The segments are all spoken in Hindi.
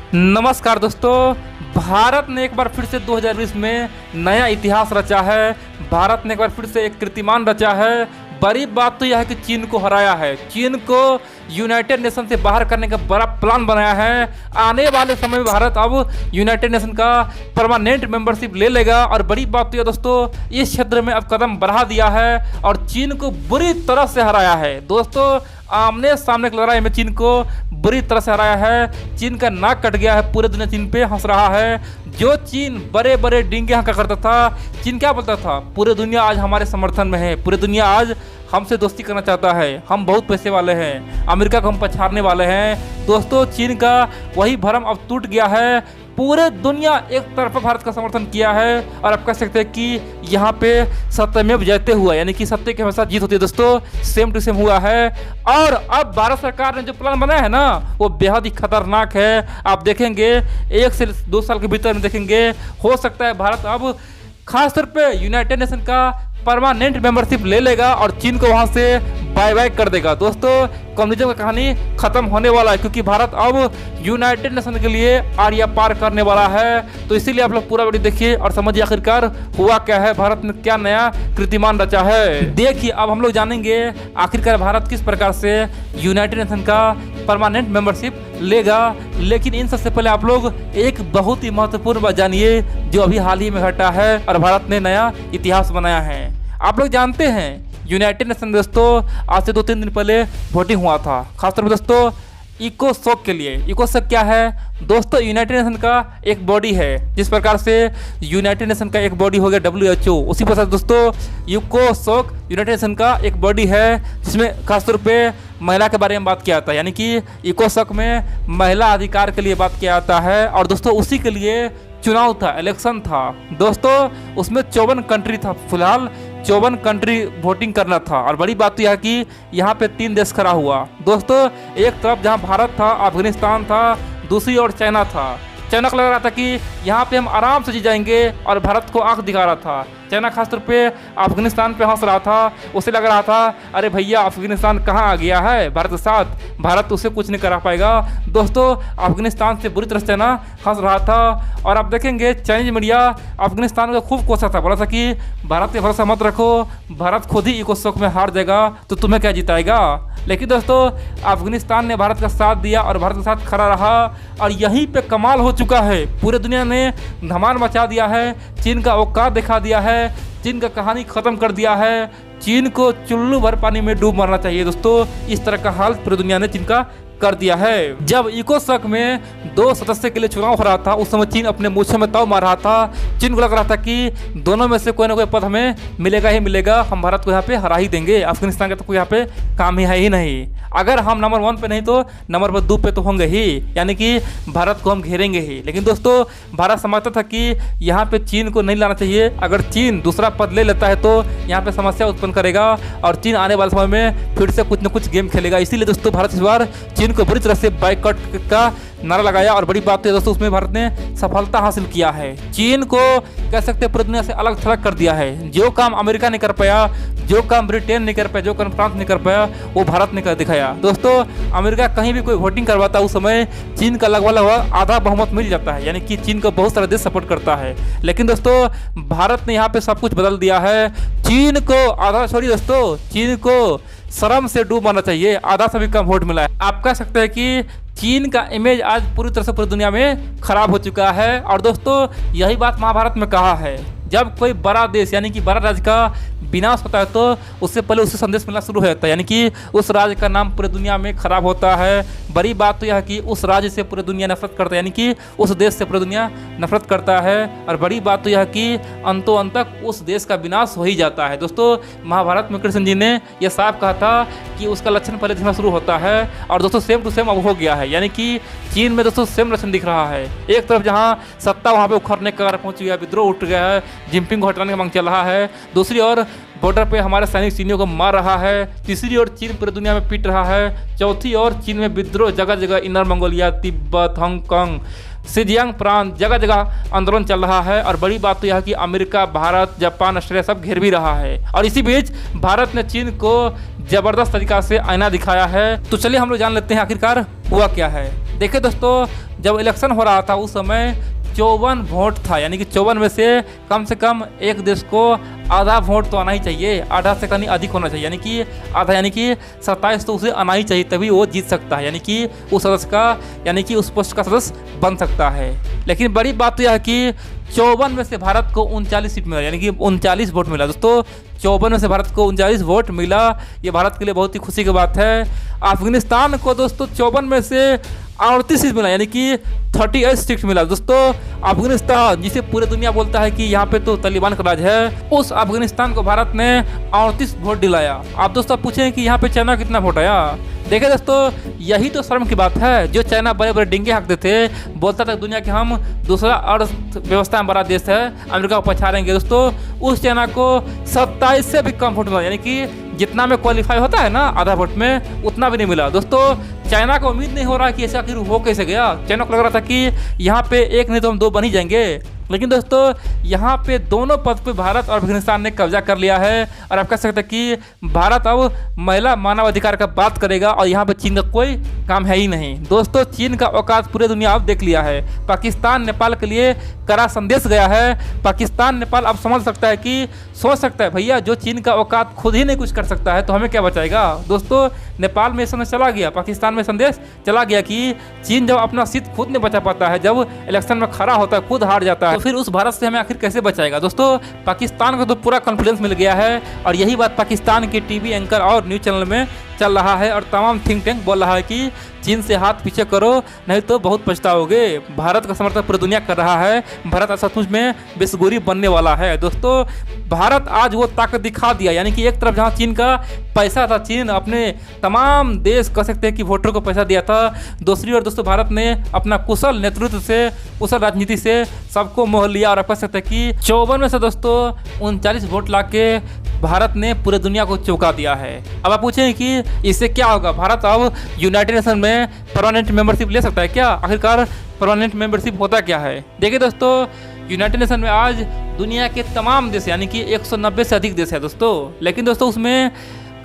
नमस्कार दोस्तों। भारत ने एक बार फिर से 2020 में नया इतिहास रचा है। भारत ने एक बार फिर से एक कीर्तिमान रचा है। बड़ी बात तो यह है कि चीन को हराया है। चीन को यूनाइटेड नेशन से बाहर करने का बड़ा प्लान बनाया है। आने वाले समय में भारत अब यूनाइटेड नेशन का परमानेंट मेंबरशिप ले लेगा। और बड़ी बात तो यह दोस्तों, इस क्षेत्र में अब कदम बढ़ा दिया है और चीन को बुरी तरह से हराया है। दोस्तों, आमने सामने की लड़ाई में चीन को बुरी तरह से हराया है। चीन का नाक कट गया है। पूरे दुनिया चीन पे हंस रहा है। जो चीन बड़े बड़े डींगे हंका करता था, चीन क्या बोलता था? पूरी दुनिया आज हमारे समर्थन में है। पूरी दुनिया आज हमसे दोस्ती करना चाहता है। हम बहुत पैसे वाले हैं। अमेरिका को हम पछाड़ने वाले हैं। दोस्तों, चीन का वही भरम अब टूट गया है। पूरे दुनिया एक तरफा भारत का समर्थन किया है। और आप कह सकते हैं कि यहाँ पे सत्यमेव जयते हुआ, यानी कि सत्य के हमेशा जीत होती है। दोस्तों, सेम टू सेम हुआ है। और अब भारत सरकार ने जो प्लान बनाया है ना, वो बेहद ही खतरनाक है। आप देखेंगे 1 से 2 साल के भीतर में देखेंगे, हो सकता है भारत अब खासतौर पे यूनाइटेड नेशन का परमानेंट मेंबरशिप ले लेगा और चीन को वहां से बाय बाय कर देगा। दोस्तों, कम्युनिज्म की कहानी खत्म होने वाला है, क्योंकि भारत अब यूनाइटेड नेशन के लिए आरिया पार करने वाला है। तो इसीलिए आप लोग पूरा वीडियो देखिए और समझिए आखिरकार हुआ क्या है, भारत ने क्या नया कीर्तिमान रचा है। देखिए, अब हम लोग जानेंगे आखिरकार भारत किस प्रकार से यूनाइटेड नेशन का परमानेंट मेंबरशिप लेगा। लेकिन इन सबसे पहले आप लोग एक बहुत ही महत्वपूर्ण बात जानिए, जो अभी हाल ही में घटा है और भारत ने नया इतिहास बनाया है। आप लोग जानते हैं यूनाइटेड नेशन दोस्तों आज से 2-3 दिन पहले वोटिंग हुआ था, खासतौर पर दोस्तों इकोसोक के लिए। इकोसोक क्या है दोस्तों? यूनाइटेड नेशन का एक बॉडी है। जिस प्रकार से यूनाइटेड नेशन का एक बॉडी हो गया WHO, उसी प्रकार दोस्तों इकोसोक यूनाइटेड नेशन का एक बॉडी है, जिसमें खासतौर पे महिला के बारे में बात किया जाता है। यानी कि इकोसोक में महिला अधिकार के लिए बात किया जाता है। और दोस्तों, उसी के लिए चुनाव था, इलेक्शन था। दोस्तों, उसमें 54 कंट्री था। फिलहाल 54 कंट्री वोटिंग करना था। और बड़ी बात तो यह कि यहाँ पे 3 देश खड़ा हुआ। दोस्तों, एक तरफ जहाँ भारत था, अफगानिस्तान था, दूसरी ओर चाइना था। चाइना को लग रहा था कि यहाँ पे हम आराम से जी जाएंगे और भारत को आंख दिखा रहा था। चाइना खासतौर पे अफगानिस्तान पे हंस रहा था। उसे लग रहा था अरे भैया, अफगानिस्तान कहाँ आ गया है भारत के साथ, भारत उसे कुछ नहीं करा पाएगा। दोस्तों, अफगानिस्तान से बुरी तरह से चाइना हंस रहा था। और आप देखेंगे चाइनीज मीडिया अफगानिस्तान को खूब कोसा था, बोला था कि भारत पे भरोसा मत रखो, भारत खुद ही इकोसोक में हार जाएगा तो तुम्हें क्या जिताएगा। लेकिन दोस्तों, अफगानिस्तान ने भारत का साथ दिया और भारत के साथ खड़ा रहा। और यहीं पे कमाल हो चुका है। पूरे दुनिया ने धमाल मचा दिया है। चीन का औकात दिखा दिया है। चीन का कहानी खत्म कर दिया है। चीन को चुल्लू भर पानी में डूब मरना चाहिए। दोस्तों, इस तरह का हाल पूरी दुनिया ने चीन का कर दिया है। जब इकोसोक में 2 सदस्य के लिए चुनाव हो रहा था, उस समय चीन अपने मूछों में ताव मार रहा था। चीन को लग रहा था कि दोनों में से कोई ना कोई पद हमें मिलेगा ही मिलेगा, हम भारत को यहाँ पे हरा ही देंगे। अफगानिस्तान का तो कोई यहाँ पे काम ही है ही नहीं। अगर हम नंबर 1 पे नहीं तो नंबर 2 पे तो होंगे ही, यानी कि भारत को हम घेरेंगे ही। लेकिन दोस्तों, भारत समझता था कि यहाँ पे चीन को नहीं लाना चाहिए। अगर चीन दूसरा पद ले लेता है तो यहाँ पे समस्या उत्पन्न करेगा और चीन आने वाले समय में फिर से कुछ न कुछ गेम खेलेगा। इसीलिए दोस्तों, भारत इस बार चीन को बुरी तरह से बाइकआउट का नारा लगाया। और बड़ी बात है दोस्तों, उसमें भारत ने सफलता हासिल किया है। चीन को कह सकते हैं पूरी दुनिया से अलग थलग कर दिया है। जो काम अमेरिका नहीं कर पाया, जो काम ब्रिटेन नहीं कर पाया, जो काम फ्रांस नहीं कर पाया, वो भारत ने कर दिखाया। दोस्तों, अमेरिका कहीं भी कोई वोटिंग करवाता है, उस समय चीन का लगभग आधा बहुमत मिल जाता है। यानी कि चीन को बहुत सारा देश सपोर्ट करता है। लेकिन दोस्तों, भारत ने यहाँ पे सब कुछ बदल दिया है। चीन को आधा छोड़िए दोस्तों, चीन को शर्म से डूब मरना चाहिए। आधा से भी कम वोट मिला है। आप कह सकते हैं कि चीन का इमेज आज पूरी तरह से पूरी दुनिया में खराब हो चुका है। और दोस्तों, यही बात महाभारत में कहा है, जब कोई बड़ा देश यानी कि बड़ा राज्य का विनाश होता है तो उससे पहले उसे संदेश मिलना शुरू हो जाता है, यानी कि उस राज्य का नाम पूरी दुनिया में खराब होता है। बड़ी बात तो यह है कि उस राज्य से पूरी दुनिया नफरत करता है, यानी कि उस देश से पूरी दुनिया नफरत करता है। और बड़ी बात तो यह है कि अंतो अंत तक उस देश का विनाश हो ही जाता है। दोस्तों, महाभारत में कृष्ण जी ने यह साफ कहा था कि उसका लक्षण पहले दिखना शुरू होता है। और दोस्तों, सेम टू सेम अब हो गया है। यानी कि चीन में दोस्तों सेम लक्षण दिख रहा है। एक तरफ जहाँ सत्ता वहाँ पे उखड़ने का कारण पहुँच गया, विद्रोह उठ गया है, जिनपिंग को हटाने की मांग चल रहा है। दूसरी ओर बॉर्डर पे हमारे सैनिक चीनियों को मार रहा है। तीसरी ओर चीन पूरी दुनिया में पीट रहा है। चौथी ओर चीन में विद्रोह जगह जगह, इनर मंगोलिया, तिब्बत, हांगकांग, सिजियांग प्रांत जगह जगह आंदोलन चल रहा है। और बड़ी बात तो यह है कि अमेरिका, भारत, जापान, ऑस्ट्रेलिया सब घेर भी रहा है। और इसी बीच भारत ने चीन को जबरदस्त तरीका से आईना दिखाया है। तो चलिए हम लोग जान लेते हैं आखिरकार हुआ क्या है। देखिए दोस्तों, जब इलेक्शन हो रहा था उस समय 54 वोट था, यानी कि 54 में से कम एक देश को आधा वोट तो आना ही चाहिए, आधा से कहीं अधिक होना चाहिए, यानी कि आधा, यानी कि 27 तो उसे आना ही चाहिए, तभी वो जीत सकता है, यानी कि उस सदस्य का, यानी कि उस पोस्ट का सदस्य बन सकता है। लेकिन बड़ी बात तो यह है कि 54 में से भारत को 39 सीट मिला, यानी कि 39 वोट मिला दोस्तों। 54 में से भारत को 39 वोट मिला, ये भारत के लिए बहुत ही खुशी की बात है। अफगानिस्तान को दोस्तों 54 में से 38 सीट मिला, यानी कि 38 सीट मिला दोस्तों। अफगानिस्तान, जिसे पूरी दुनिया बोलता है कि यहाँ पे तो तालिबान का राज है, उस अफगानिस्तान को भारत ने 38 वोट दिलाया। आप दोस्तों पूछें कि यहाँ पे चाइना कितना वोट आया। देखिए दोस्तों, यही तो शर्म की बात है। जो चाइना बड़े बड़े डिंगे हाँकते थे, बोलता था दुनिया के हम दूसरा अर्थव्यवस्था में बड़ा देश है, अमेरिका को पछाड़ेंगे दोस्तों, उस चाइना को 27 से भी कम वोट मिला, यानी कि जितना में क्वालिफाई होता है ना आधा वोट में, उतना भी नहीं मिला दोस्तों। चाइना को उम्मीद नहीं हो रहा कि ऐसा आखिर हो कैसे गया। चाइना को लग रहा था कि यहाँ पे एक नहीं तो हम दो बन ही जाएंगे, लेकिन दोस्तों यहाँ पे दोनों पद पे भारत और अफगानिस्तान ने कब्जा कर लिया है। और आप कह सकते हैं कि भारत अब महिला मानवाधिकार का बात करेगा और यहाँ पे चीन का कोई काम है ही नहीं। दोस्तों, चीन का औकात पूरे दुनिया अब देख लिया है। पाकिस्तान नेपाल के लिए कड़ा संदेश गया है। पाकिस्तान नेपाल अब समझ सकता है कि, सोच सकता है भैया, जो चीन का औकात खुद ही नहीं कुछ कर सकता है तो हमें क्या बचाएगा। दोस्तों, नेपाल में संदेश चला गया, पाकिस्तान में संदेश चला गया कि चीन जब अपना सीट खुद नहीं बचा पाता है, जब इलेक्शन में खड़ा होता है, खुद हार जाता है, तो फिर उस भारत से हमें आखिर कैसे बचाएगा। दोस्तों, पाकिस्तान को तो पूरा कॉन्फिडेंस मिल गया है और यही बात पाकिस्तान के टीवी एंकर और न्यूज़ चैनल में चल रहा है और तमाम थिंक टैंक बोल रहा है कि चीन से हाथ पीछे करो, नहीं तो बहुत पछताओगे। भारत का समर्थन पूरी दुनिया कर रहा है। भारत सचमुच में विश्वगुरु बनने वाला है। दोस्तों, भारत आज वो ताकत दिखा दिया, यानी कि एक तरफ जहां चीन का पैसा था, चीन अपने तमाम देश कह सकते हैं कि वोटर को पैसा दिया था, दूसरी ओर दोस्तों भारत ने अपना कुशल नेतृत्व से, कुशल राजनीति से सबको मोह लिया। और आप कह सकते हैं कि 54 में से दोस्तों 39 वोट ला के भारत ने पूरे दुनिया को चौंका दिया है। अब आप पूछें कि इससे क्या होगा, भारत अब यूनाइटेड नेशन में परमानेंट मेंबरशिप ले सकता है क्या। आखिरकार परमानेंट मेंबरशिप होता क्या है। देखिए दोस्तों, यूनाइटेड नेशन में आज दुनिया के तमाम देश, यानी कि 190 से अधिक देश है दोस्तों, लेकिन दोस्तों उसमें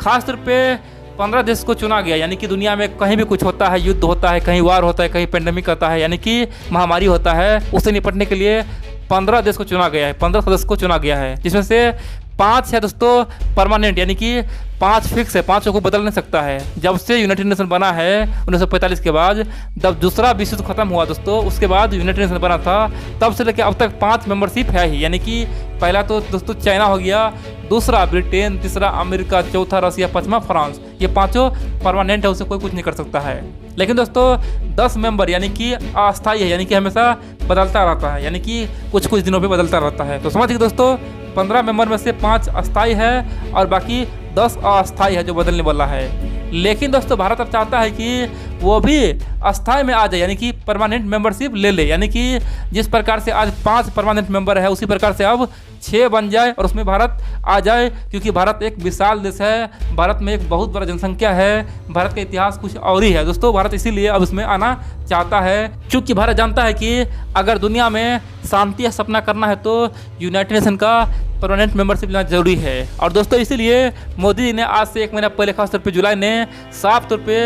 खास तौर पे 15 देश को चुना गया, यानी कि दुनिया में कहीं भी कुछ होता है, युद्ध होता है, कहीं वार होता है, कहीं पेंडेमिक होता है, यानी कि महामारी होता है, उससे निपटने के लिए 15 देश को चुना गया है, 15 सदस्य को चुना गया है, जिसमें से 5 है दोस्तों परमानेंट, यानी कि 5 फिक्स है, 5 को बदल नहीं सकता है। जब से यूनाइटेड नेशन बना है 1945 के बाद, जब दूसरा विश्व युद्ध खत्म हुआ दोस्तों, उसके बाद यूनाइटेड नेशन बना था, तब से लेकर अब तक 5 मेंबरशिप है ही, यानी कि पहला तो दोस्तों चाइना हो गया, दूसरा ब्रिटेन, तीसरा अमेरिका, चौथा रसिया, पांचवा फ्रांस, ये पांचों परमानेंट है, उसे कोई कुछ नहीं कर सकता है। लेकिन दोस्तों 10 मेंबर यानी कि अस्थायी है, यानी कि हमेशा बदलता रहता है, यानी कि कुछ कुछ दिनों पे बदलता रहता है। तो समझिए दोस्तों, 15 मेंबर में से 5 अस्थायी है और बाकी 10 अस्थायी है जो बदलने वाला है। लेकिन दोस्तों भारत अब चाहता है कि वो भी अस्थायी में आ जाए, यानी कि परमानेंट मेंबरशिप ले ले, यानी कि जिस प्रकार से आज 5 परमानेंट मेंबर है, उसी प्रकार से अब 6 बन जाए और उसमें भारत आ जाए, क्योंकि भारत एक विशाल देश है, भारत में एक बहुत बड़ा जनसंख्या है, भारत का इतिहास कुछ और ही है दोस्तों। भारत इसीलिए अब इसमें आना चाहता है, क्योंकि भारत जानता है कि अगर दुनिया में शांति का सपना करना है तो यूनाइटेड नेशन का परमानेंट मेंबरशिप लेना जरूरी है। और दोस्तों इसीलिए मोदी जी ने आज से 1 महीना पहले खास तौर पे जुलाई ने साफ तौर पे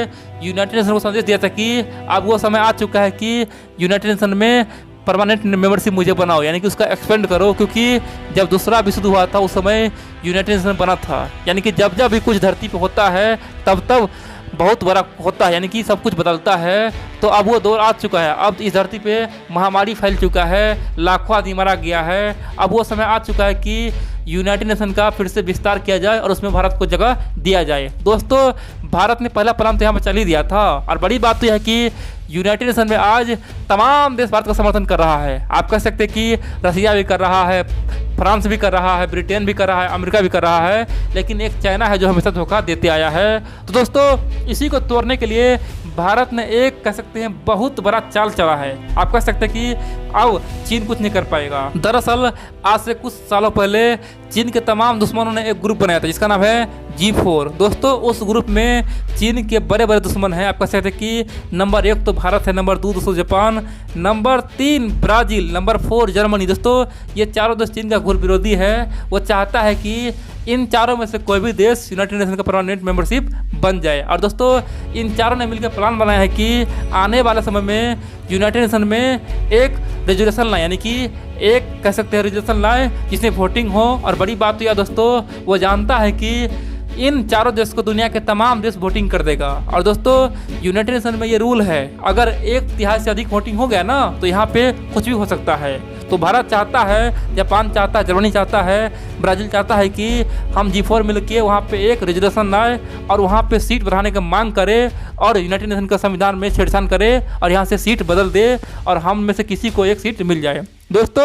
यूनाइटेड नेशन को संदेश दिया था कि अब वो समय आ चुका है कि यूनाइटेड नेशन में परमानेंट मेंबरशिप मुझे बनाओ, यानी कि उसका एक्सपेंड करो, क्योंकि जब दूसरा विश्व युद्ध हुआ था उस समय यूनाइटेड नेशन बना था, यानी कि जब जब भी कुछ धरती पे होता है तब तब बहुत बड़ा होता है, यानी कि सब कुछ बदलता है। तो अब वो दौर आ चुका है, अब इस धरती पे महामारी फैल चुका है, लाखों आदमी मारा गया है, अब वो समय आ चुका है कि यूनाइटेड नेशन का फिर से विस्तार किया जाए और उसमें भारत को जगह दिया जाए। दोस्तों भारत ने पहला प्लान तो यहाँ पर चल ही दिया था, और बड़ी बात तो यह है कि यूनाइटेड नेशन में आज तमाम देश भारत का समर्थन कर रहा है। आप कह सकते हैं कि रसिया भी कर रहा है, फ्रांस भी कर रहा है, ब्रिटेन भी कर रहा है, अमेरिका भी कर रहा है, लेकिन एक चाइना है जो हमेशा धोखा देते आया है। तो दोस्तों इसी को तोड़ने के लिए भारत ने एक कह सकते हैं बहुत बड़ा चाल चला है। आप कह सकते हैं कि अब चीन कुछ नहीं कर पाएगा। दरअसल आज से कुछ सालों पहले चीन के तमाम दुश्मनों ने एक ग्रुप बनाया था जिसका नाम है G4। दोस्तों उस ग्रुप में चीन के बड़े बड़े दुश्मन हैं। आप कह सकते हैं कि नंबर 1 तो भारत है, नंबर 2 दोस्तों Japan, number 3 Brazil, number 4 Germany. दोस्तों ये चारों देश चीन का घोर विरोधी है। वो चाहता है कि इन चारों में से कोई भी देश यूनाइटेड नेशन का परमानेंट मेंबरशिप बन जाए। और दोस्तों इन चारों ने मिलकर प्लान बनाया है कि आने वाले समय में यूनाइटेड नेशन में एक रेजोल्यूशन लाए, यानी कि एक कह सकते हैं रेजोल्यूशन लाए जिसमें वोटिंग हो। और बड़ी बात तो यह दोस्तों वो जानता है कि इन चारों देश को दुनिया के तमाम देश वोटिंग कर देगा। और दोस्तों यूनाइटेड नेशन में ये रूल है, अगर 1/3 से अधिक वोटिंग हो गया ना तो यहाँ पे कुछ भी हो सकता है। तो भारत चाहता है, जापान चाहता है, जर्मनी चाहता है, ब्राज़ील चाहता है कि हम G4 मिलकर वहाँ पे एक रेजोल्यूशन लाए और वहाँ पे सीट बढ़ाने का मांग करे और यूनाइटेड नेशन का संविधान में छेड़छाड़ करे और यहाँ से सीट बदल दे और हम में से किसी को एक सीट मिल जाए। दोस्तों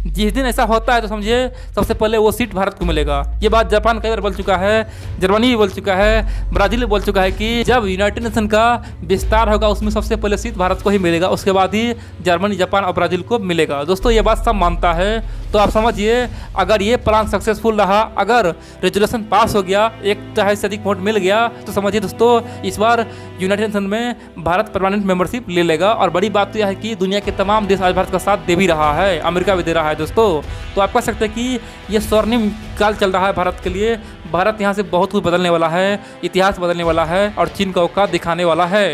जिस दिन ऐसा होता है तो समझिए सबसे पहले वो सीट भारत को मिलेगा। ये बात जापान कई बार बोल चुका है, जर्मनी भी बोल चुका है, ब्राज़ील भी बोल चुका है कि जब यूनाइटेड नेशन का विस्तार होगा उसमें सबसे पहले सीट भारत को ही मिलेगा, उसके बाद ही जर्मनी, जापान और ब्राज़ील को मिलेगा। दोस्तों ये बात सब मानता है। तो आप समझिए अगर ये प्लान सक्सेसफुल रहा, अगर रेजोल्यूशन पास हो गया, 1/3 से अधिक वोट मिल गया, तो समझिए दोस्तों इस बार यूनाइटेड नेशन में भारत परमानेंट मेंबरशिप ले लेगा। और बड़ी बात तो यह है कि दुनिया के तमाम देश आज भारत का साथ दे भी रहा है, अमेरिका भी दे रहा है। दोस्तों तो आप कह सकते हैं कि ये स्वर्णिम काल चल रहा है भारत के लिए। भारत यहाँ से बहुत कुछ बदलने वाला है, इतिहास बदलने वाला है और चीन का औकात दिखाने वाला है।